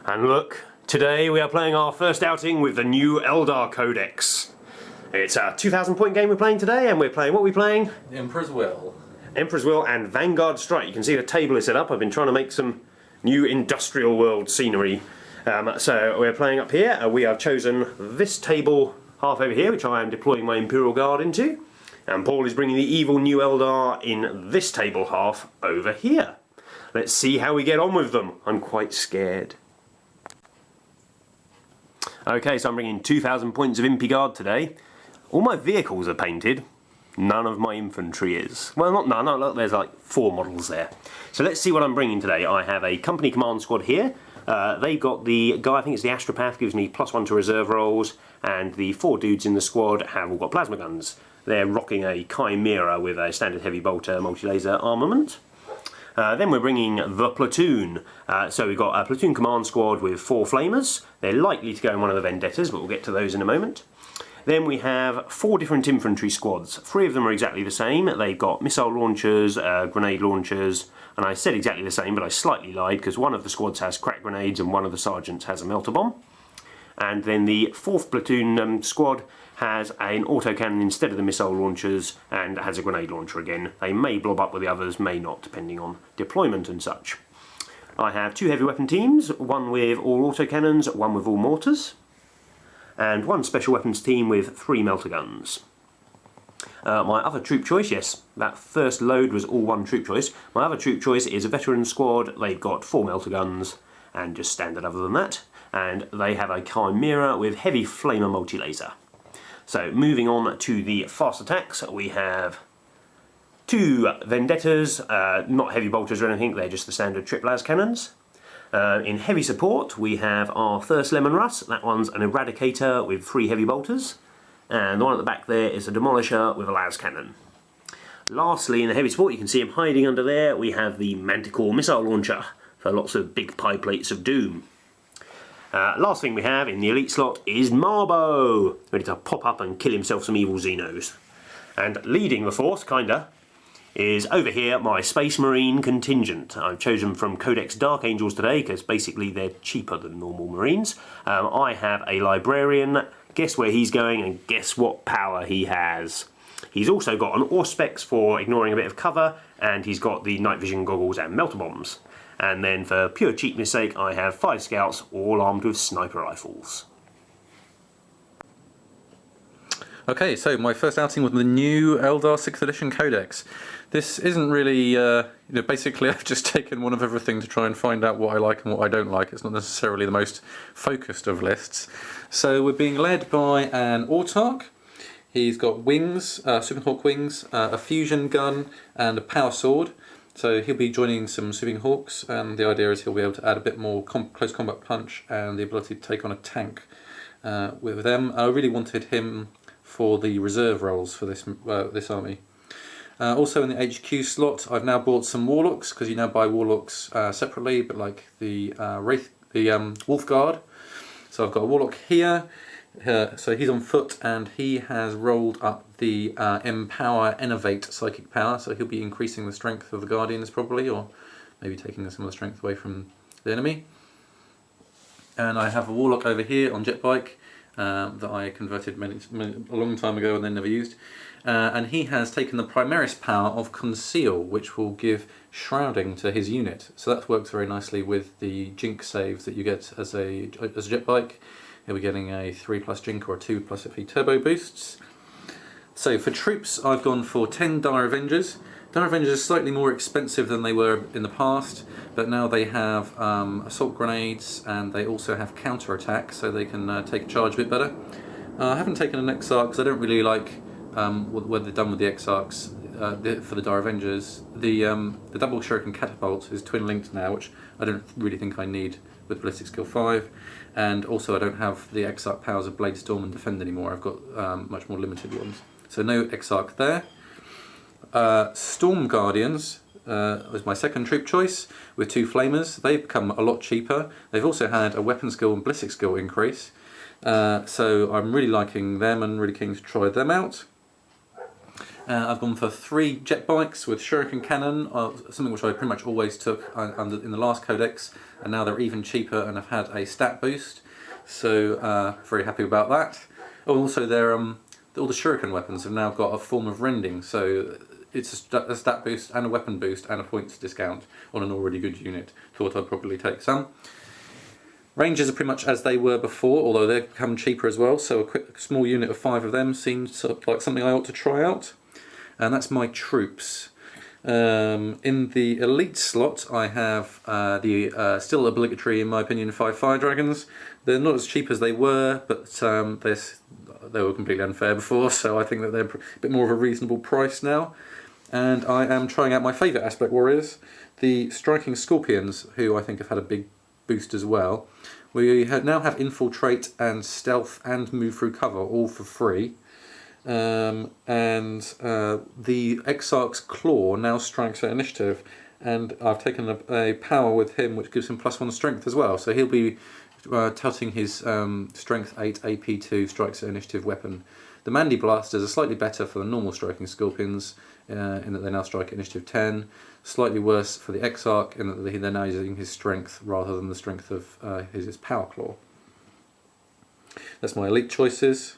And look, today we are playing our first outing with the new Eldar Codex. It's a 2,000 point game we're playing today, and we're playing, what are we playing? Emperor's Will. Emperor's Will and Vanguard Strike. You can see the table is set up. I've been trying to make some new industrial world scenery. So we're playing up here. We have chosen this table half over here, which I am deploying my Imperial Guard into. And Paul is bringing the evil new Eldar in this table half over here. Let's see how we get on with them. I'm quite scared. Okay, so I'm bringing 2,000 points of Impi Guard today. All my vehicles are painted. None of my infantry is. Well, not none. Look, there's like 4 models there. So let's see what I'm bringing today. I have a company command squad here. They've got the guy, I think it's the Astropath, gives me +1 to reserve rolls, and the 4 dudes in the squad have all got plasma guns. They're rocking a Chimera with a standard heavy bolter multi-laser armament. Then we're bringing the platoon. So we've got a platoon command squad with 4 flamers. They're likely to go in one of the Vendettas, but we'll get to those in a moment. Then we have 4 different infantry squads. 3 of them are exactly the same. They've got missile launchers, grenade launchers, and I said exactly the same, but I slightly lied because one of the squads has crack grenades and one of the sergeants has a melter bomb. And then the 4th platoon squad has an autocannon instead of the missile launchers and has a grenade launcher again. They may blob up with the others, may not, depending on deployment and such. I have 2 heavy weapon teams, one with all autocannons, one with all mortars, and 1 special weapons team with 3 melter guns. My other troop choice, yes, that first load was all 1 troop choice. My other troop choice is a veteran squad. They've got 4 melter guns and just standard other than that. And they have a Chimera with heavy flamer multi-laser. So moving on to the fast attacks, we have 2 Vendettas, not heavy bolters or anything, they're just the standard triplas cannons. In heavy support we have our first Lemon Russ. That one's an Eradicator with 3 heavy bolters. And the one at the back there is a Demolisher with a las cannon. Lastly, in the heavy support, you can see him hiding under there, we have the Manticore missile launcher for lots of big pie plates of doom. Last thing we have in the elite slot is Marbo, ready to pop up and kill himself some evil Xenos. And leading the force, kinda, is over here my Space Marine contingent. I've chosen from Codex Dark Angels today because basically they're cheaper than normal Marines. I have a Librarian. Guess where he's going and guess what power he has. He's also got an Auspex for ignoring a bit of cover, and he's got the night vision goggles and melter bombs. And then for pure cheapness sake, I have 5 scouts all armed with sniper rifles. Okay, so my first outing with the new Eldar 6th edition Codex. This isn't really, basically I've just taken one of everything to try and find out what I like and what I don't like. It's not necessarily the most focused of lists. So we're being led by an Autarch. He's got wings, Super Hawk wings, a fusion gun and a power sword. So he'll be joining some Super Hawks, and the idea is he'll be able to add a bit more close combat punch and the ability to take on a tank with them. I really wanted him for the reserve roles for this army. Also in the HQ slot, I've now bought some Warlocks, because you now buy Warlocks separately, but like the Wolf Guard. So I've got a Warlock here. So he's on foot, and he has rolled up the Empower Innovate Psychic Power, so he'll be increasing the strength of the Guardians probably, or maybe taking some of the strength away from the enemy. And I have a Warlock over here on Jet Bike that I converted a long time ago and then never used. And he has taken the Primaris power of Conceal, which will give shrouding to his unit. So that works very nicely with the Jink saves that you get as a Jet Bike. He'll be getting a 3+ Jink or a 2+ FE turbo boosts. So for troops, I've gone for 10 Dire Avengers. Dire Avengers are slightly more expensive than they were in the past, but now they have assault grenades and they also have counter attack, so they can take a charge a bit better. I haven't taken an Exarch because I don't really like what they've done with the Exarchs for the Dire Avengers. The double shuriken catapult is twin linked now, which I don't really think I need with ballistic skill 5, and also I don't have the Exarch powers of Blade Storm and Defend anymore. I've got much more limited ones, so no Exarch there. Storm Guardians was my second troop choice with 2 flamers. They've become a lot cheaper. They've also had a weapon skill and ballistic skill increase, so I'm really liking them and really keen to try them out. I've gone for 3 jet bikes with shuriken cannon, something which I pretty much always took in the last Codex, and now they're even cheaper and have had a stat boost, so very happy about that. Oh, also all the shuriken weapons have now got a form of rending, so it's a stat boost and a weapon boost and a points discount on an already good unit. Thought I'd probably take some. Rangers are pretty much as they were before, although they've become cheaper as well, so a small unit of 5 of them seems like something I ought to try out. And that's my troops. In the elite slot I have the still obligatory, in my opinion, 5 fire dragons. They're not as cheap as they were, but they were completely unfair before, so I think that they're a bit more of a reasonable price now. And I am trying out my favourite aspect warriors, the striking scorpions, who I think have had a big boost as well. We now have infiltrate and stealth and move through cover all for free. The Exarch's Claw now strikes at initiative, and I've taken a power with him which gives him +1 strength as well, so he'll be touting his strength 8 AP2 strikes at initiative weapon. The Mandy Blasters are slightly better for the normal striking scorpions in that they now strike at initiative 10, slightly worse for the Exarch in that they're now using his strength rather than the strength of his power claw. That's my elite choices.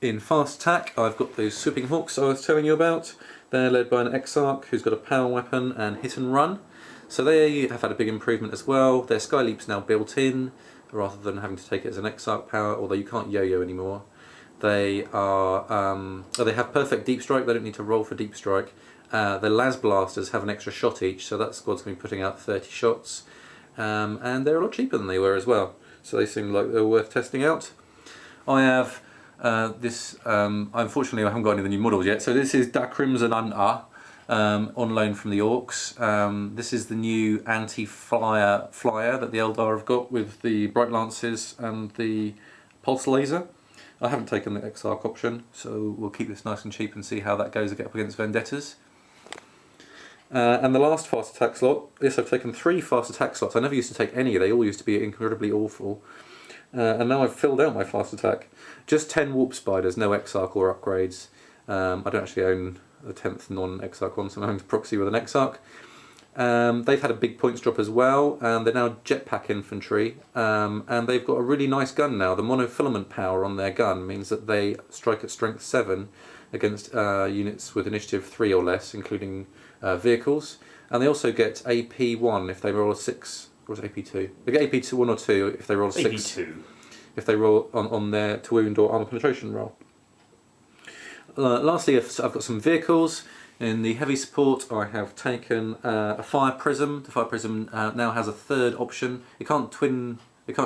In fast attack, I've got those swooping hawks I was telling you about. They're led by an Exarch who's got a power weapon and hit and run. So they have had a big improvement as well. Their Sky Leap's now built in, rather than having to take it as an Exarch power, although you can't yo-yo anymore. They have perfect deep strike, they don't need to roll for deep strike. The Las Blasters have an extra shot each, so that squad's going to be putting out 30 shots. And they're a lot cheaper than they were as well, so they seem like they're worth testing out. I have unfortunately I haven't got any of the new models yet, so this is Da Crimson Anta, on loan from the Orcs. This is the new anti-flyer that the Eldar have got with the Bright Lances and the Pulse Laser. I haven't taken the Exarch option, so we'll keep this nice and cheap and see how that goes up against Vendettas. And the last fast attack slot, yes, I've taken 3 fast attack slots. I never used to take any, they all used to be incredibly awful. And now I've filled out my fast attack. Just 10 warp spiders, no Exarch or upgrades. I don't actually own the 10th non-Exarch one, so I'm having to proxy with an Exarch. They've had a big points drop as well, and they're now jetpack infantry, and they've got a really nice gun now. The monofilament power on their gun means that they strike at strength 7 against units with initiative 3 or less, including vehicles, and they also get AP1 if they roll a 6, or was it AP2? They get AP2 1 or 2 if they roll a 6. AP2. If they roll on their to wound or armor penetration roll. Lastly, I've got some vehicles. In the heavy support, I have taken a fire prism. The fire prism now has a 3rd option. It can't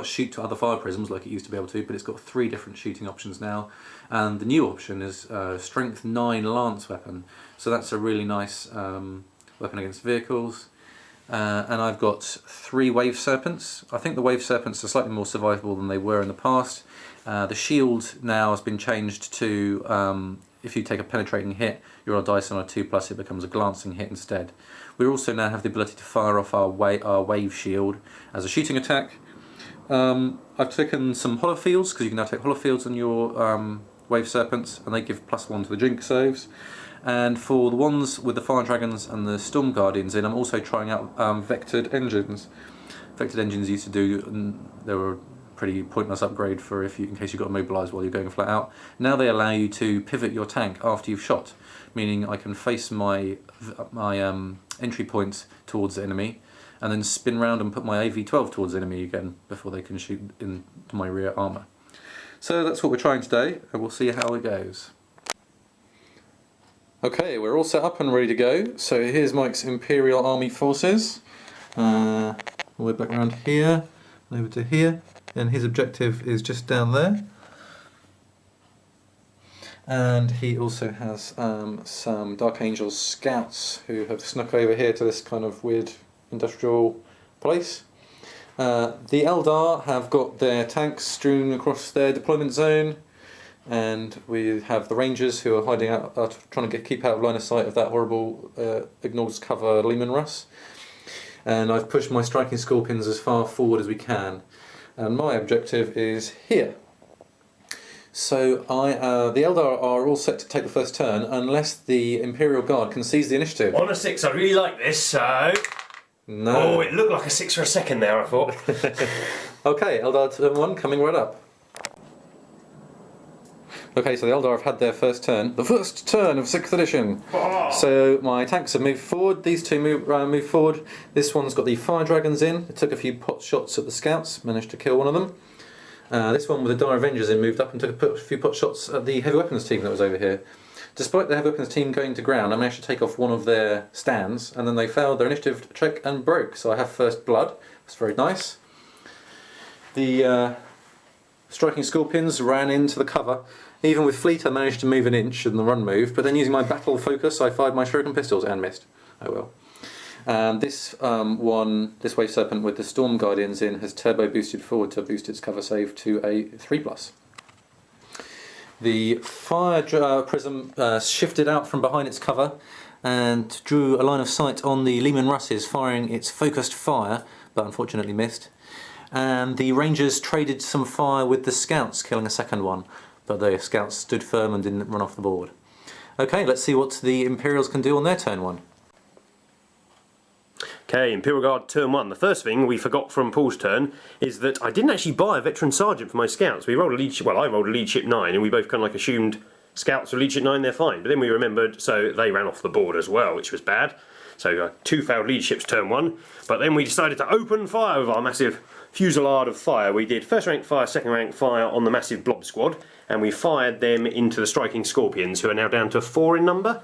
shoot to other fire prisms like it used to be able to, but it's got 3 different shooting options now. And the new option is strength 9 lance weapon. So that's a really nice weapon against vehicles. And I've got 3 wave serpents. I think the wave serpents are slightly more survivable than they were in the past. The shield now has been changed to if you take a penetrating hit, you roll a dice on a 2+, it becomes a glancing hit instead. We also now have the ability to fire off our wave shield as a shooting attack. I've taken some holofields, because you can now take holofields on your wave serpents, and they give +1 to the drink saves. And for the ones with the fire dragons and the storm guardians in, I'm also trying out vectored engines. Vectored engines used to do, they were a pretty pointless upgrade for in case you got immobilised while you're going flat out. Now they allow you to pivot your tank after you've shot, meaning I can face my entry point towards the enemy, and then spin round and put my AV-12 towards the enemy again before they can shoot into my rear armour. So that's what we're trying today, and we'll see how it goes. Okay, we're all set up and ready to go. So here's Mike's Imperial Army forces. All the way back around here, over to here, and his objective is just down there. And he also has some Dark Angels scouts who have snuck over here to this kind of weird industrial place. The Eldar have got their tanks strewn across their deployment zone, and we have the Rangers who are hiding out, trying to keep out of line of sight of that horrible ignores cover Lehman Russ. And I've pushed my striking scorpions as far forward as we can, and my objective is here. So the Eldar are all set to take the first turn unless the Imperial Guard can seize the initiative. On a 6, I really like this, so... No. Oh, it looked like a 6 for a second there, I thought. Okay, Eldar turn 1 coming right up. Okay, so the Eldar have had their first turn. The first turn of 6th edition. Oh. So my tanks have moved forward. These two move forward. This one's got the fire dragons in. It took a few pot shots at the scouts. Managed to kill one of them. This one with the Dire Avengers in moved up and took a few pot shots at the heavy weapons team that was over here. Despite the heavy weapons team going to ground, I managed to take off one of their stands, and then they failed their initiative check and broke. So I have first blood. That's very nice. The striking scorpions ran into the cover. Even with fleet I managed to move an inch in the run move, but then using my battle focus I fired my shuriken pistols and missed. Oh well. And this this Wave Serpent with the Storm Guardians in has turbo boosted forward to boost its cover save to a 3+. The fire prism shifted out from behind its cover and drew a line of sight on the Leman Russes, firing its focused fire, but unfortunately missed. And the Rangers traded some fire with the Scouts, killing a second one. But the Scouts stood firm and didn't run off the board. Okay, let's see what the Imperials can do on their turn 1. Okay, Imperial Guard turn 1. The first thing we forgot from Paul's turn is that I didn't actually buy a Veteran Sergeant for my Scouts. We rolled a leadership, well, I rolled a leadership 9 and we both kind of like assumed Scouts were leadership 9, they're fine. But then we remembered, so they ran off the board as well, which was bad. So 2 failed leaderships turn 1. But then we decided to open fire with our massive fusillade of fire. We did first rank fire, second rank fire on the massive blob squad, and we fired them into the striking scorpions, who are now down to 4 in number.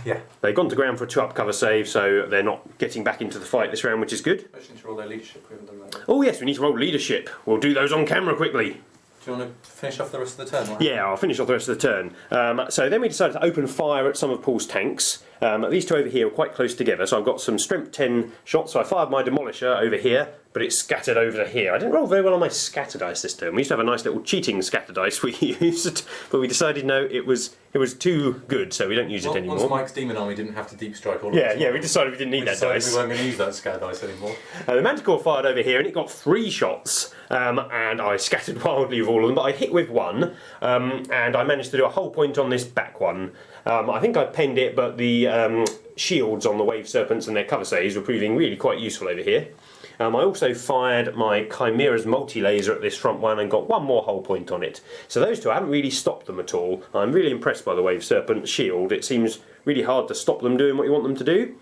Yeah. They've gone to ground for a 2-up cover save, so they're not getting back into the fight this round, which is good. I need to roll their leadership. We haven't done that. Oh yes, we need to roll leadership. We'll do those on camera quickly. Do you want to finish off the rest of the turn? Right? Yeah, I'll finish off the rest of the turn. So then we decided to open fire at some of Paul's tanks. These two over here are quite close together, so I've got some strength 10 shots. So I fired my Demolisher over here, but it's scattered over to here. I didn't roll very well on my scatter dice this turn. We used to have a nice little cheating scatter dice we used, but we decided no, it was too good, so we don't use it anymore. Once Mike's Demon Army didn't have to deep strike all of Yeah, we decided we didn't need that dice. We weren't going to use that scatter dice anymore. The Manticore fired over here and it got 3 shots, and I scattered wildly with all of them, but I hit with 1, and I managed to do a whole point on this back one. I think I penned it, but the shields on the Wave Serpents and their cover saves were proving really quite useful over here. I also fired my Chimera's multi-laser at this front one and got 1 more hull point on it. So those two, I haven't really stopped them at all. I'm really impressed by the Wave Serpent shield. It seems really hard to stop them doing what you want them to do.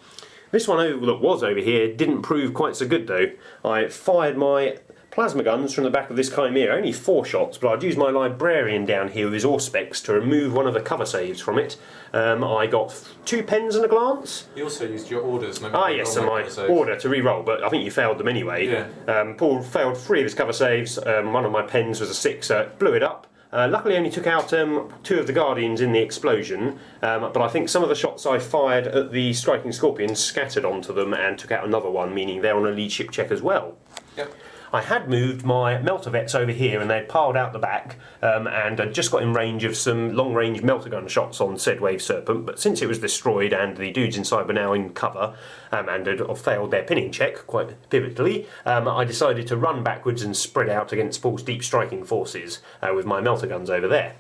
This one that was over here didn't prove quite so good though. I fired my plasma guns from the back of this Chimera, only 4 shots, but I'd used my Librarian down here with his Auspex to remove one of the cover saves from it. I got 2 pens and a glance. You also used your orders. Yes, and my order to re-roll, but I think you failed them anyway. Yeah. Paul failed 3 of his cover saves. One of my pens was a 6, so it blew it up. Luckily only took out 2 of the Guardians in the explosion, but I think some of the shots I fired at the striking scorpions scattered onto them and took out another one, meaning they're on a leadership check as well. Yep. I had moved my melter vets over here and they'd piled out the back, and I'd just got in range of some long-range melter gun shots on said Wave Serpent, but since it was destroyed and the dudes inside were now in cover and had failed their pinning check quite pivotally, I decided to run backwards and spread out against Paul's deep striking forces with my melter guns over there.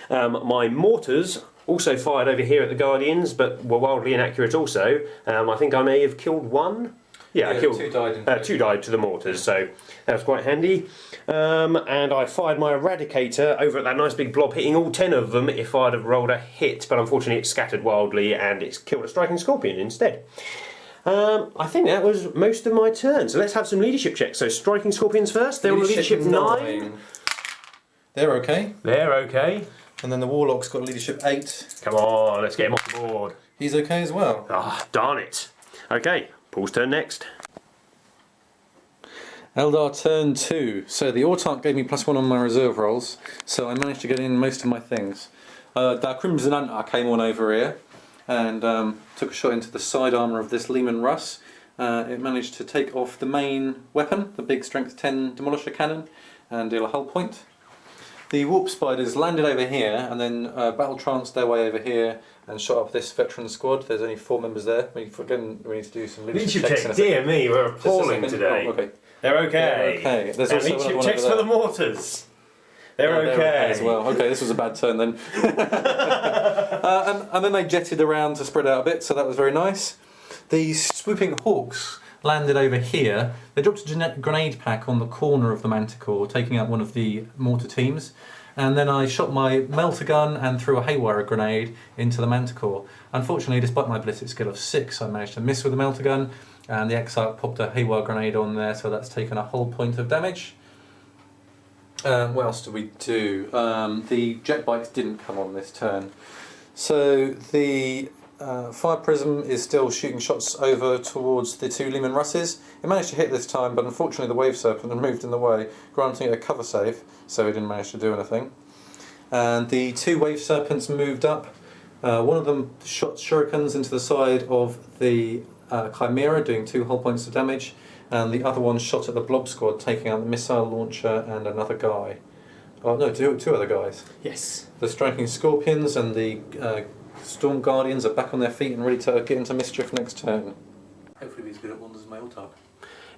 My mortars also fired over here at the Guardians, but were wildly inaccurate also. I think I may have killed 1. Yeah, I killed 2 died. 2 died to the mortars, so that was quite handy. And I fired my Eradicator over at that nice big blob, hitting all 10 of them if I'd have rolled a hit, but unfortunately it scattered wildly and it's killed a striking scorpion instead. I think that was most of my turn, so let's have some leadership checks. So striking scorpions first, they're on leadership 9. They're okay. They're okay. And then the Warlock's got leadership 8. Come on, let's get him off the board. He's okay as well. Ah, darn it. Okay. Paul's turn next. Eldar turn 2. So the Autarch gave me +1 on my reserve rolls, so I managed to get in most of my things. The Crimson Hunter came on over here and took a shot into the side armour of this Leman Russ. It managed to take off the main weapon, the big strength 10 Demolisher cannon, and deal a hull point. The Warp Spiders landed over here and then battle tranced their way over here and shot up this veteran squad. There's only 4 members there. We need to do some leadership checks. Dear me, we're appalling today. Oh, okay. They're okay. They're okay. There's and also leadership one checks over for there. the mortars. They're okay. as well. Okay, this was a bad turn then. And then they jetted around to spread out a bit, so that was very nice. The swooping hawks landed over here. They dropped a grenade pack on the corner of the Manticore, taking out one of the mortar teams. And then I shot my melter gun and threw a haywire grenade into the Manticore. Unfortunately, despite my ballistic skill of 6, I managed to miss with the melter gun, and the Exarch popped a haywire grenade on there, so that's taken a whole point of damage. What else did we do? The jet bikes didn't come on this turn. So the fire prism is still shooting shots over towards the 2 Leman Russes. It managed to hit this time, but unfortunately the Wave Serpent had moved in the way, granting it a cover save, so it didn't manage to do anything. And the 2 Wave Serpents moved up. One of them shot shurikens into the side of the Chimera, doing 2 whole points of damage, and the other one shot at the Blob Squad, taking out the missile launcher and another guy. Oh no, two other guys. Yes. The Striking Scorpions and the Storm Guardians are back on their feet and ready to get into mischief next turn. Hopefully he's good at wonders, my Eldar.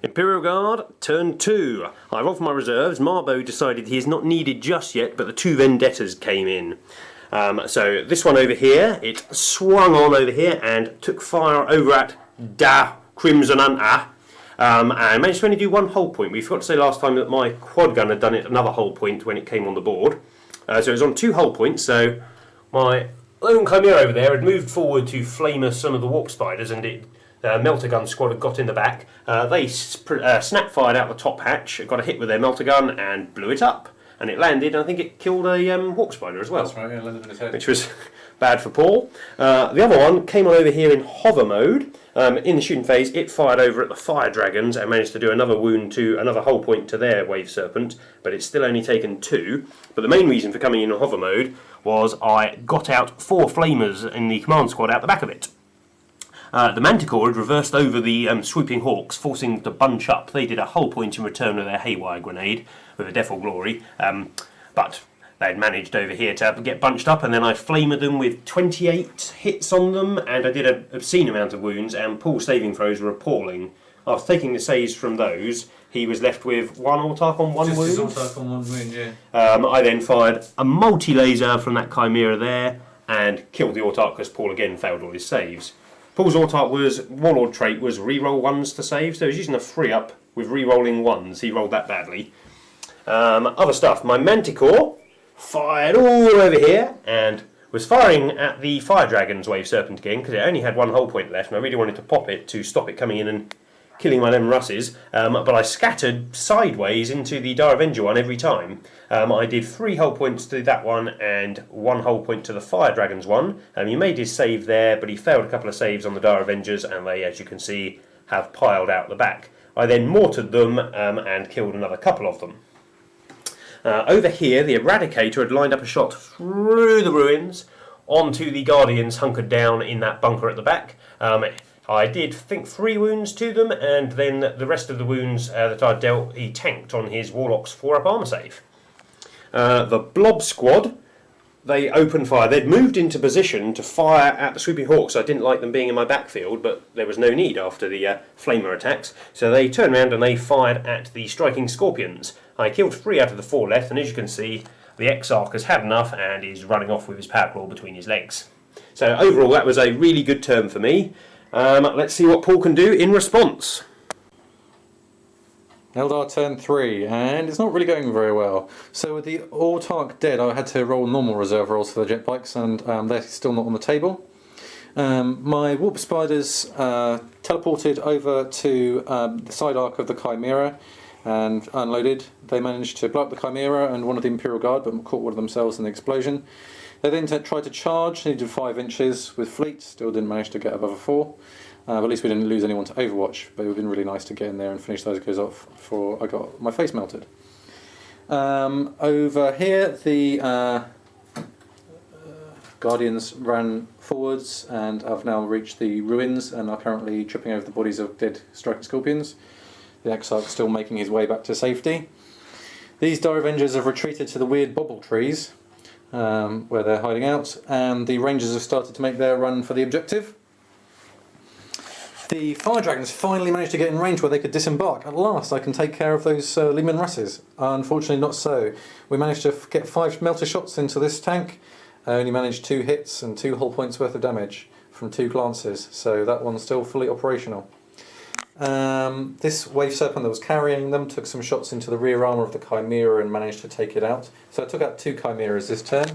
Imperial Guard, turn 2. I rolled for my reserves. Marbo decided he is not needed just yet, but the 2 Vendettas came in. So this one over here, it swung on over here and took fire over at Da Crimson Anta. And managed to only do 1 hull point. We forgot to say last time that my quad gun had done it another hull point when it came on the board. So it was on 2 hull points, so my lone Chimera over there had moved forward to flame some of the warp spiders, and it melter gun squad had got in the back. They snap fired out the top hatch, got a hit with their melter gun and blew it up. And it landed, and I think it killed a warp spider as well. That's right, yeah, landed in his head. Which was bad for Paul. The other one came on over here in hover mode. In the shooting phase, it fired over at the fire dragons and managed to do another wound to another hull point to their Wave Serpent, but it's still only taken 2. But the main reason for coming in hover mode was I got out 4 flamers in the command squad out the back of it. The Manticore had reversed over the swooping hawks, forcing them to bunch up. They did a hull point in return with their haywire grenade with a Death or Glory, but they'd managed over here to get bunched up, and then I flamed them with 28 hits on them, and I did an obscene amount of wounds, and Paul's saving throws were appalling. After taking the saves from those, he was left with 1 Autarch on 1 wound. Just Autarch on 1 wound, yeah. I then fired a multi-laser from that Chimera there, and killed the Autarch because Paul again failed all his saves. Paul's Autarch Warlord trait was reroll 1s to save, so he was using a 3-up with rerolling 1s. He rolled that badly. Other stuff, my Manticore fired all over here and was firing at the Fire Dragon's Wave Serpent again because it only had 1 hull point left, and I really wanted to pop it to stop it coming in and killing my Leman Russes, but I scattered sideways into the Dire Avenger one every time. I did 3 hull points to that one and 1 hull point to the Fire Dragon's one. He made his save there, but he failed a couple of saves on the Dire Avengers, and they, as you can see, have piled out the back. I then mortared them and killed another couple of them. Over here, the Eradicator had lined up a shot through the ruins onto the Guardians hunkered down in that bunker at the back. I did, think, 3 wounds to them, and then the rest of the wounds that I dealt, he tanked on his Warlock's 4-up armour save. The Blob Squad, they opened fire. They'd moved into position to fire at the Swooping Hawks. I didn't like them being in my backfield, but there was no need after the Flamer attacks. So they turned around and they fired at the Striking Scorpions. I killed 3 out of the 4 left, and as you can see, the Exarch has had enough and is running off with his power claw between his legs. So overall, that was a really good turn for me. Let's see what Paul can do in response. Eldar turn 3, and it's not really going very well. So with the Autarch dead, I had to roll normal reserve rolls for the jet bikes, and they're still not on the table. My warp spiders teleported over to the side arc of the Chimera and unloaded. They managed to blow up the Chimera and one of the Imperial Guard, but caught one of themselves in the explosion. They then tried to charge. They did 5 inches with fleet, still didn't manage to get above a 4. But at least we didn't lose anyone to Overwatch, but it would have been really nice to get in there and finish those guys off before I got my face melted. Over here, the Guardians ran forwards and have now reached the ruins and are currently tripping over the bodies of dead Striking Scorpions. The Exarch still making his way back to safety. These Dire Avengers have retreated to the weird bobble trees where they're hiding out, and the Rangers have started to make their run for the objective. The fire dragons finally managed to get in range where they could disembark. At last I can take care of those Leman Russes. Unfortunately not so. We managed to get 5 melter shots into this tank. I only managed 2 hits and 2 hull points worth of damage from 2 glances, so that one's still fully operational. This wave serpent that was carrying them took some shots into the rear armour of the Chimera and managed to take it out. So I took out 2 Chimeras this turn.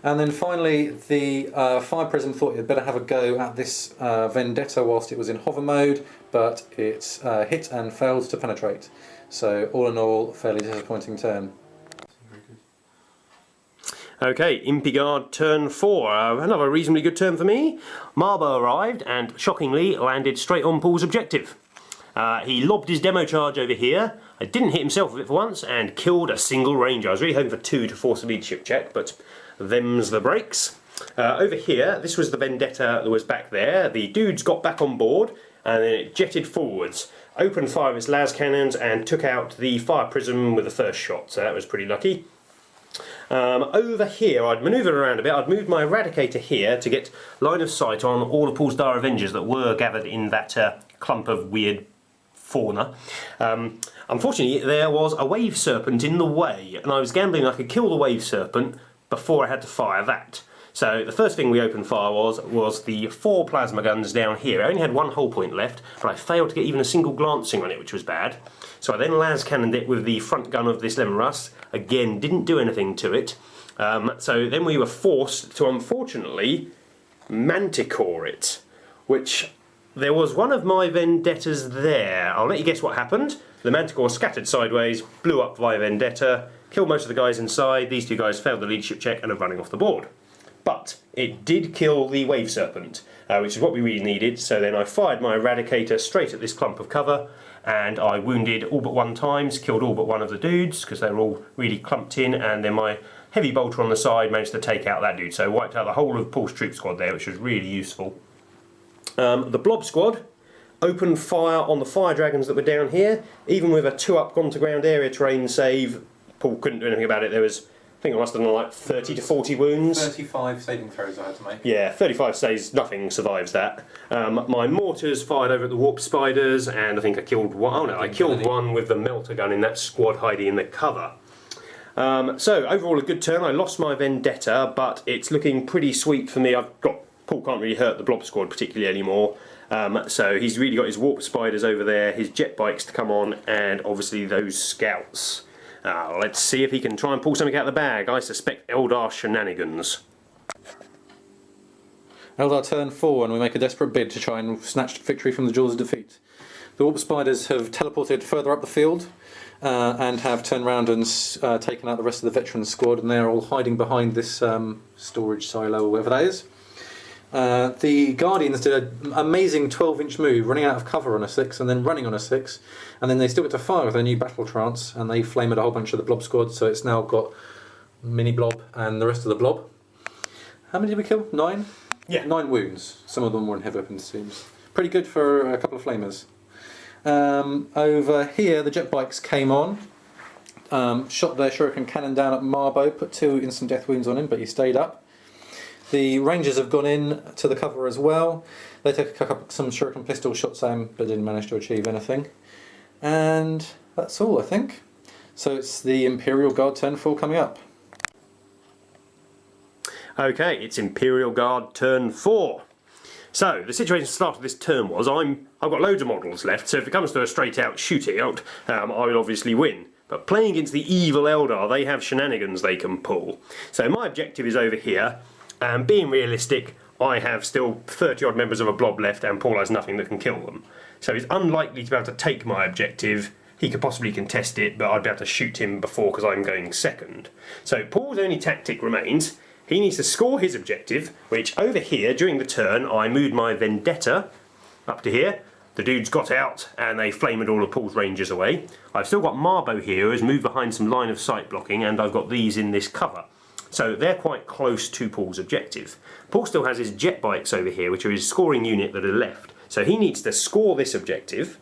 And then finally the Fire Prism thought it'd better have a go at this Vendetta whilst it was in hover mode, but it hit and failed to penetrate. So all in all, fairly disappointing turn. Okay, Impigard turn 4. Another reasonably good turn for me. Marbo arrived and shockingly landed straight on Paul's objective. He lobbed his demo charge over here. I didn't hit himself with it for once and killed a single ranger. I was really hoping for 2 to force a leadership check, but them's the breaks. Over here, this was the Vendetta that was back there. The dudes got back on board and then it jetted forwards, opened fire of its las cannons and took out the Fire Prism with the first shot, so that was pretty lucky. Over here, I'd manoeuvred around a bit. I'd moved my Eradicator here to get line of sight on all of Paul's Dire Avengers that were gathered in that clump of weird fauna. Unfortunately, there was a Wave Serpent in the way, and I was gambling I could kill the Wave Serpent before I had to fire that. So the first thing we opened fire was the 4 plasma guns down here. I only had 1 hull point left, but I failed to get even a single glancing on it, which was bad. So I then las cannoned it with the front gun of this Leman Russ. Again, didn't do anything to it. So then we were forced to, unfortunately, Manticore it, which there was one of my Vendettas there. I'll let you guess what happened. The Manticore scattered sideways, blew up via Vendetta, killed most of the guys inside. These 2 guys failed the leadership check and are running off the board. But it did kill the Wave Serpent, which is what we really needed. So then I fired my Eradicator straight at this clump of cover, and I wounded all but 1 times, killed all but 1 of the dudes because they were all really clumped in, and then my heavy bolter on the side managed to take out that dude. So wiped out the whole of Paul's troop squad there, which was really useful. The Blob squad opened fire on the fire dragons that were down here. Even with a 2-up gone to ground area terrain save, Paul couldn't do anything about it. There was, I think I must have done like 30 to 40 wounds. 35 saving throws I had to make. Yeah, 35 saves, nothing survives that. My mortars fired over at the warp spiders, and I think I killed one. Oh no, I killed one with the melter gun in that squad hiding in the cover. So overall a good turn. I lost my Vendetta, but it's looking pretty sweet for me. Paul can't really hurt the Blob squad particularly anymore. So he's really got his warp spiders over there, his jet bikes to come on, and obviously those scouts. Let's see if he can try and pull something out of the bag. I suspect Eldar shenanigans. Eldar turn 4 and we make a desperate bid to try and snatch victory from the jaws of defeat. The Warp Spiders have teleported further up the field and have turned around and taken out the rest of the veteran squad, and they're all hiding behind this storage silo or whatever that is. The Guardians did an amazing 12-inch move, running out of cover on a 6 and then running on a 6, and then they still get to fire with their new battle trance, and they flame at a whole bunch of the Blob squad, so it's now got Mini Blob and the rest of the Blob. How many did we kill? 9? Yeah. 9 wounds. Some of them were in heavy weapons teams. Pretty good for a couple of flamers. Over here, the jet bikes came on, shot their shuriken cannon down at Marbo, put 2 instant death wounds on him, but he stayed up. The Rangers have gone in to the cover as well. They took some shuriken pistol shots at him, but didn't manage to achieve anything. And that's all, I think. So it's the Imperial Guard turn 4 coming up. Okay, it's Imperial Guard turn 4. So the situation at the start of this turn was I've got loads of models left, so if it comes to a straight out shootout, I will obviously win. But playing against the evil Eldar, they have shenanigans they can pull. So my objective is over here. Being realistic, I have still 30 odd members of a blob left and Paul has nothing that can kill them. So he's unlikely to be able to take my objective. He could possibly contest it, but I'd be able to shoot him before because I'm going second. So Paul's only tactic remains, he needs to score his objective, which over here during the turn I moved my Vendetta up to here. The dudes got out and they flamed all of Paul's Rangers away. I've still got Marbo here who has moved behind some line of sight blocking, and I've got these in this cover. So they're quite close to Paul's objective. Paul still has his jet bikes over here, which are his scoring unit that are left. So he needs to score this objective,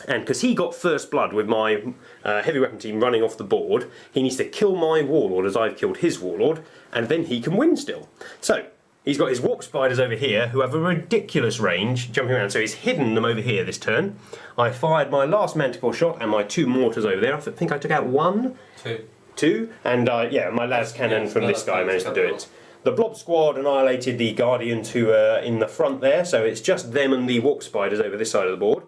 and because he got first blood with my heavy weapon team running off the board, he needs to kill my warlord as I've killed his warlord, and then he can win still. So He's got his warp spiders over here who have a ridiculous range jumping around, so he's hidden them over here this turn. I fired my last manticore shot and my 2 mortars over there. I think I took out 1. 2. And yeah, my las cannon from this guy managed to do it. The blob squad annihilated the guardians who are in the front there, so it's just them and the warp spiders over this side of the board.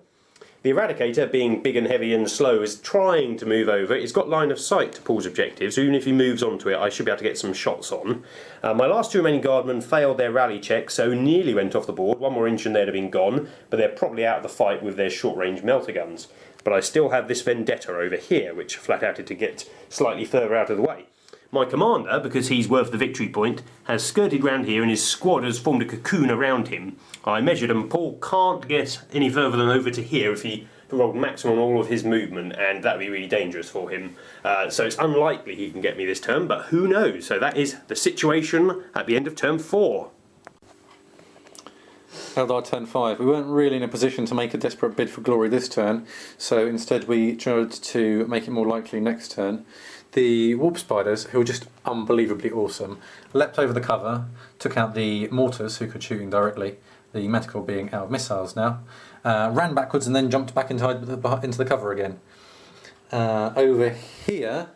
The Eradicator, being big and heavy and slow, is trying to move over. It's got line of sight to Paul's objective, so even if he moves onto it, I should be able to get some shots on. My last 2 remaining guardmen failed their rally check, so nearly went off the board. 1 more inch and they'd have been gone, but they're probably out of the fight with their short-range melter guns. But I still have this Vendetta over here, which flat out had to get slightly further out of the way. My commander, because he's worth the victory point, has skirted round here and his squad has formed a cocoon around him. I measured and Paul can't get any further than over to here if he rolled maximum on all of his movement, and that would be really dangerous for him. So it's unlikely he can get me this turn, but who knows? So that is the situation at the end of turn 4. Eldar turn 5. We weren't really in a position to make a desperate bid for glory this turn, so instead we tried to make it more likely next turn. The warp spiders, who were just unbelievably awesome, leapt over the cover, took out the mortars, who could shoot indirectly, the manticore being out of missiles now, ran backwards and then jumped back into the cover again. Over here,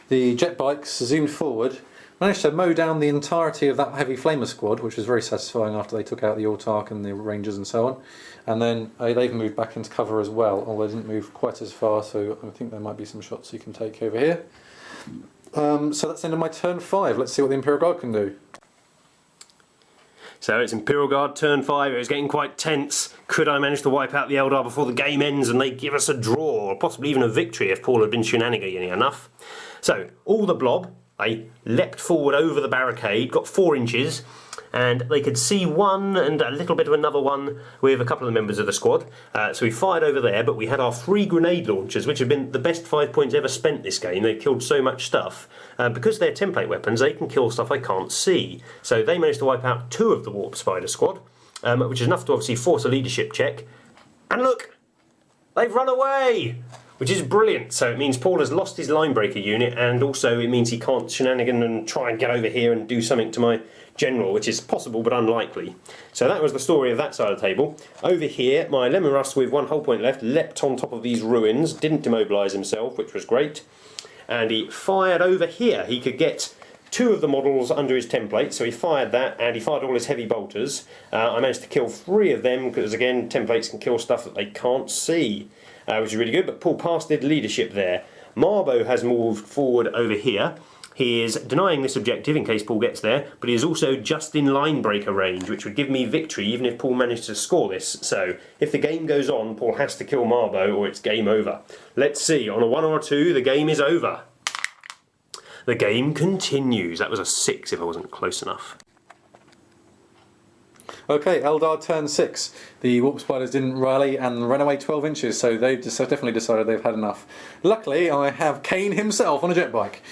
the jet bikes zoomed forward, managed to mow down the entirety of that heavy flamer squad, which was very satisfying after they took out the Autarch and the Rangers and so on. And then they've moved back into cover as well, although they didn't move quite as far, so I think there might be some shots you can take over here. So that's the end of my turn 5. Let's see what the Imperial Guard can do. So it's Imperial Guard turn 5, it was getting quite tense. Could I manage to wipe out the Eldar before the game ends and they give us a draw, or possibly even a victory if Paul had been shenanigan enough? So, all the blob, they leapt forward over the barricade, got 4 inches, and they could see one and a little bit of another one with a couple of the members of the squad. So we fired over there, but we had our 3 grenade launchers, which have been the best 5 points ever spent this game. They've killed so much stuff. Because they're template weapons, they can kill stuff I can't see. So they managed to wipe out 2 of the warp spider squad, which is enough to obviously force a leadership check. And look! They've run away! Which is brilliant. So it means Paul has lost his line breaker unit, and also it means he can't shenanigan and try and get over here and do something to my general, which is possible but unlikely. So that was the story of that side of the table. Over here, my Lemon Rust with 1 hull point left leapt on top of these ruins, didn't demobilise himself, which was great. And he fired over here. He could get 2 of the models under his template, so he fired that, and he fired all his heavy bolters. I managed to kill 3 of them, because again, templates can kill stuff that they can't see. Which is really good, but Paul passed the leadership there. Marbo has moved forward over here. He is denying this objective in case Paul gets there, but he is also just in line breaker range, which would give me victory even if Paul managed to score this. So, if the game goes on, Paul has to kill Marbo or it's game over. Let's see, on a 1 or a 2, the game is over. The game continues. That was a 6 if I wasn't close enough. Okay, Eldar turn 6. The warp spiders didn't rally and ran away 12 inches, so they've definitely decided they've had enough. Luckily, I have Kane himself on a jet bike.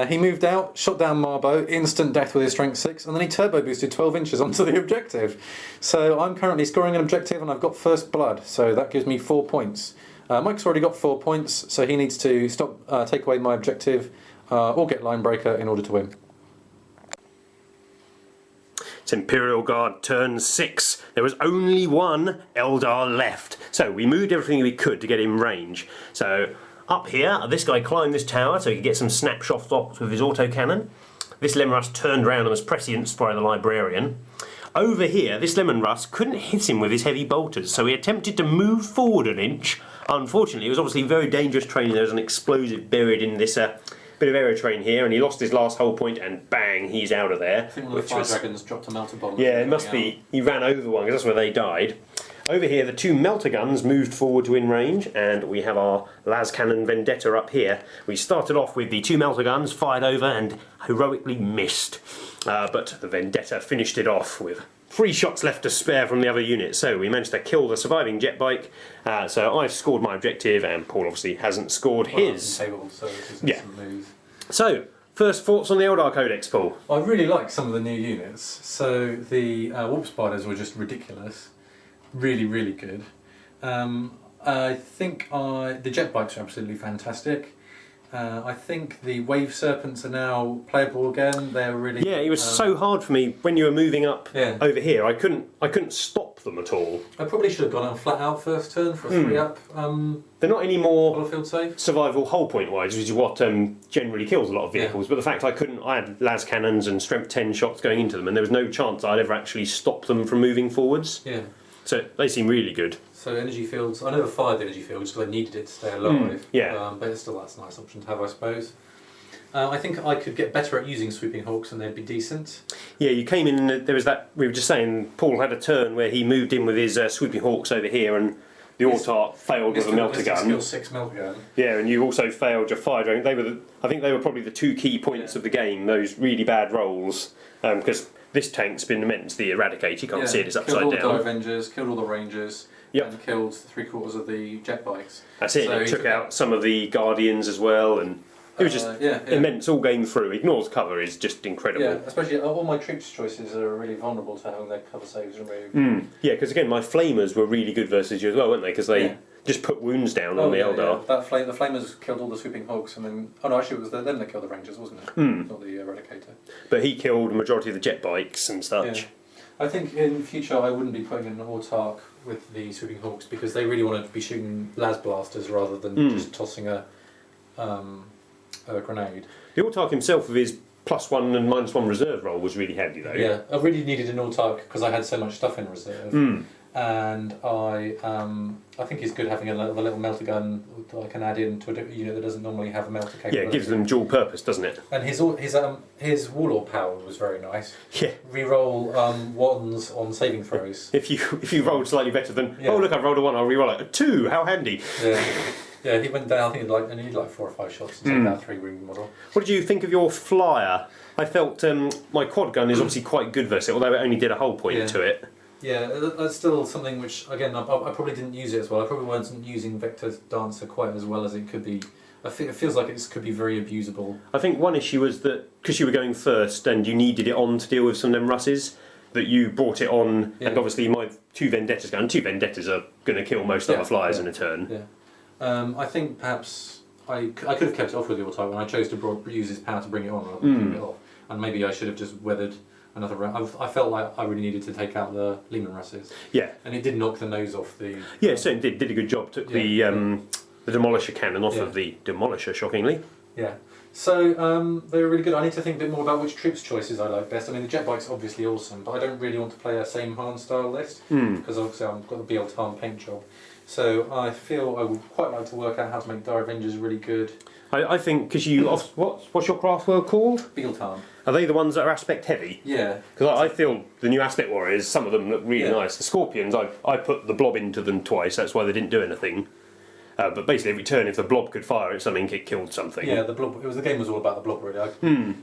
He moved out, shot down Marbo, instant death with his strength 6, and then he turbo boosted 12 inches onto the objective. So I'm currently scoring an objective and I've got first blood, so that gives me 4 points. Mike's already got 4 points, so he needs to take away my objective or get line breaker in order to win. It's Imperial Guard turn 6. There was only 1 Eldar left. So we moved everything we could to get in range. So up here, this guy climbed this tower so he could get some snapshots off with his autocannon. This Lemon Rust turned around and was prescient by the librarian. Over here, this Lemon Rust couldn't hit him with his heavy bolters, so he attempted to move forward an inch. Unfortunately, it was obviously very dangerous training. There was an explosive buried in this bit of aerotrain here, and he lost his last hull point, and bang, he's out of there. I think one of the fire dragons dropped a melter bomb. Yeah, it must be. He ran over one, because that's where they died. Over here, the 2 melter guns moved forward to in range, and we have our las cannon Vendetta up here. We started off with the 2 melter guns, fired over, and heroically missed. But the Vendetta finished it off with 3 shots left to spare from the other unit, so we managed to kill the surviving jet bike. So I've scored my objective, and Paul obviously hasn't scored his. Yeah. So, first thoughts on the Eldar Codex, Paul? I really like some of the new units. So the warp spiders were just ridiculous, really, really good. I think the jet bikes are absolutely fantastic. I think the wave serpents are now playable again. They're really Yeah, it was so hard for me when you were moving up Yeah. over here. I couldn't stop them at all. I probably should have gone on flat out first turn for a 3-up They're not any more battlefield save. survival hull point wise, which is what generally kills a lot of vehicles. But the fact I had las cannons and strength 10 shots going into them, and there was no chance I'd ever actually stop them from moving forwards. Yeah. So they seem really good. So energy fields, I never fired the energy field just because I needed it to stay alive. Yeah. But it's still that's a nice option to have, I suppose. I think I could get better at using sweeping hawks and they'd be decent. Yeah, you came in and there was that, we were just saying, Paul had a turn where he moved in with his sweeping hawks over here and the autarch failed with a melter gun. Skill 6 melter gun. Yeah, and you also failed your fire drone. I think they were probably the two key points of the game, those really bad rolls. Because this tank's been immense, the Eradicator, you can't see it, it's upside killed all down. the Avengers, killed all the Rangers, and killed 3/4 of the jet bikes. That's it, So it took out some of the Guardians as well, and it was just immense all game through. Ignores cover is just incredible. Yeah, especially all my troops choices are really vulnerable to having their cover saves removed. Yeah, because again, my Flamers were really good versus you as well, weren't they? Because they just put wounds down on the Eldar. Yeah. The Flamers killed all the sweeping hawks and then... Oh no, actually it was them that killed the Rangers, wasn't it? Not the Eradicator. But he killed the majority of the jet bikes and such. Yeah. I think in future I wouldn't be putting in an autarch with the sweeping hawks because they really want to be shooting las blasters rather than just tossing a grenade. The autarch himself with his +1 and -1 reserve roll was really handy though. Yeah, I really needed an autarch because I had so much stuff in reserve. And I think it's good having a little melter gun that I can add in to a unit that doesn't normally have a melter capability. Yeah, it gives them dual purpose, doesn't it? And his warlord power was very nice. Yeah. Reroll ones on saving throws. If you rolled slightly better than oh look, I've rolled a 1, I'll reroll it. A 2, how handy. Yeah. Yeah, he went down. I think I needed like 4 or 5 shots to take that 3-wing model. What did you think of your flyer? I felt my quad gun is obviously quite good versus it, although it only did a hull point to it. Yeah, that's still something which, again, I probably didn't use it as well. I probably wasn't using Vector Dancer quite as well as it could be. It feels like it could be very abusable. I think one issue was that because you were going first and you needed it on to deal with some of them Russes, that you brought it on, and obviously my 2 Vendettas gun. 2 Vendettas are going to kill most other flyers in a turn. Yeah. I think perhaps I could have kept it off with the autarch and I chose to use his power to bring it on rather than keep it off. And maybe I should have just weathered another round. I felt like I really needed to take out the Lehman Russes. Yeah. And it did knock the nose off the... Yeah, it certainly did a good job. Took the Demolisher cannon off of the Demolisher, shockingly. Yeah. So they were really good. I need to think a bit more about which troops choices I like best. I mean, the jet bike's obviously awesome, but I don't really want to play a same Han style list because obviously I've got the BL Tarn paint job. So I feel I would quite like to work out how to make Dire Avengers really good. I think because you what's your craft world called? BL Tarn. Are they the ones that are aspect heavy? Yeah. Because I feel the new aspect warriors, some of them look really nice. The Scorpions, I put the blob into them twice. That's why they didn't do anything. But basically, every turn, if the blob could fire at something, it killed something. Yeah, the blob. The game was all about the blob, really.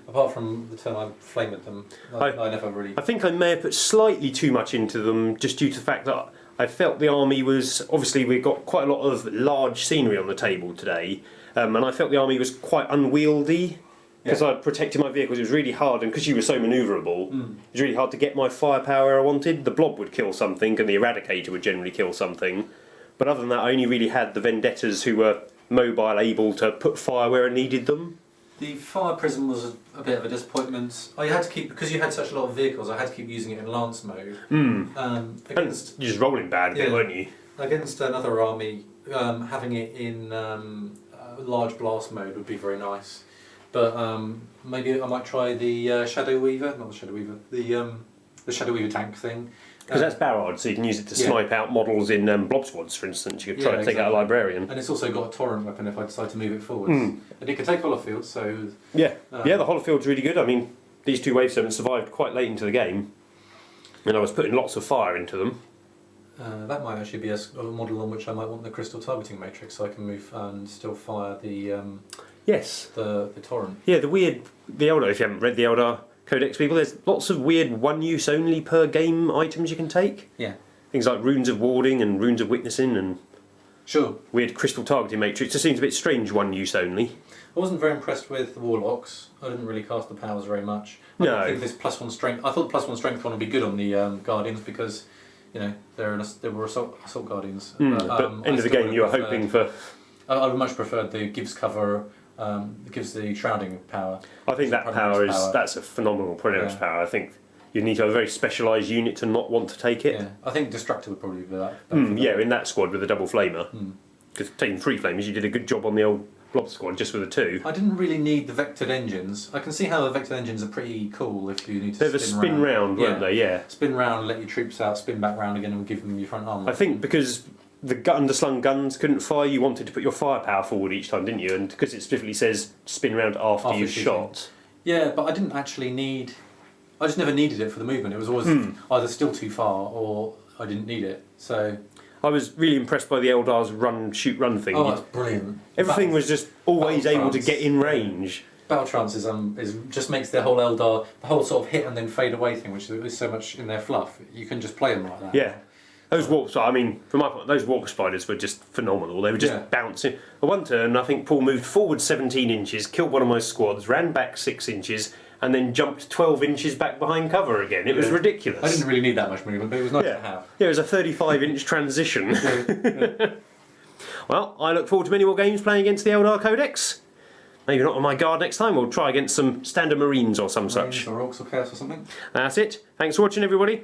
Apart from the turn I flamed them, I never really. I think I may have put slightly too much into them, just due to the fact that I felt the army was obviously we've got quite a lot of large scenery on the table today, and I felt the army was quite unwieldy. Because I protected my vehicles, it was really hard, and because you were so manoeuvrable, it was really hard to get my firepower where I wanted. The blob would kill something, and the Eradicator would generally kill something. But other than that, I only really had the Vendettas who were mobile, able to put fire where I needed them. The fire prism was a bit of a disappointment. I had to keep, because you had such a lot of vehicles, I had to keep using it in lance mode. Against, you're just rolling bad a bit, weren't you? Against another army, having it in large blast mode would be very nice. But maybe I might try the Shadow Weaver, not the Shadow Weaver, the Shadow Weaver tank thing. Because that's Barrard, so you can use it to snipe out models in blob squads, for instance. You could try to take out a Librarian. And it's also got a torrent weapon if I decide to move it forwards. And it can take Holofield, so... Yeah, the Holofield's really good. I mean, these 2 Wave 7s survived quite late into the game. And I was putting lots of fire into them. That might actually be a model on which I might want the crystal targeting matrix, so I can move and still fire the... Yes. The torrent. Yeah, the Eldar, if you haven't read the Eldar Codex, people, there's lots of weird one-use only per game items you can take. Yeah. Things like runes of warding and runes of witnessing and weird crystal targeting matrix. It just seems a bit strange one-use only. I wasn't very impressed with the Warlocks. I didn't really cast the powers very much. I think this +1 strength. I thought the +1 strength one would be good on the Guardians because, you know, they were assault Guardians. But end of the game, you were hoping for. I would much prefer the gives cover It gives the shrouding power. I think that power is that's a phenomenal Predator's power. I think you need to have a very specialised unit to not want to take it. Yeah, I think Destructor would probably be that. Yeah, in that squad with a double flamer. Because taking 3 flamers, you did a good job on the old Blob squad just with a 2. I didn't really need the vectored engines. I can see how the vectored engines are pretty cool if you need to They're spin round, weren't they? Yeah. Spin round, let your troops out, spin back round again, and give them your front armour. I think because the underslung guns couldn't fire, you wanted to put your firepower forward each time, didn't you? And because it specifically says spin round after you've shot. Yeah, but I didn't actually need. I just never needed it for the movement. It was always either still too far or I didn't need it. So I was really impressed by the Eldar's run, shoot, run thing. Oh, that's brilliant. Everything was just always able to get in range. Battle trance is just makes their whole Eldar, the whole sort of hit and then fade away thing, which is so much in their fluff. You can just play them like that. Yeah. Those warp, I mean, from my point, those warp spiders were just phenomenal. They were just bouncing. At one turn, I think Paul moved forward 17 inches, killed one of my squads, ran back 6 inches, and then jumped 12 inches back behind cover again. It was ridiculous. I didn't really need that much movement, but it was nice to have. Yeah, it was a 35-inch transition. Well, I look forward to many more games playing against the Eldar Codex. Maybe not on my guard next time. We'll try against some standard Marines or some such. Or Orcs or Chaos or something. That's it. Thanks for watching, everybody.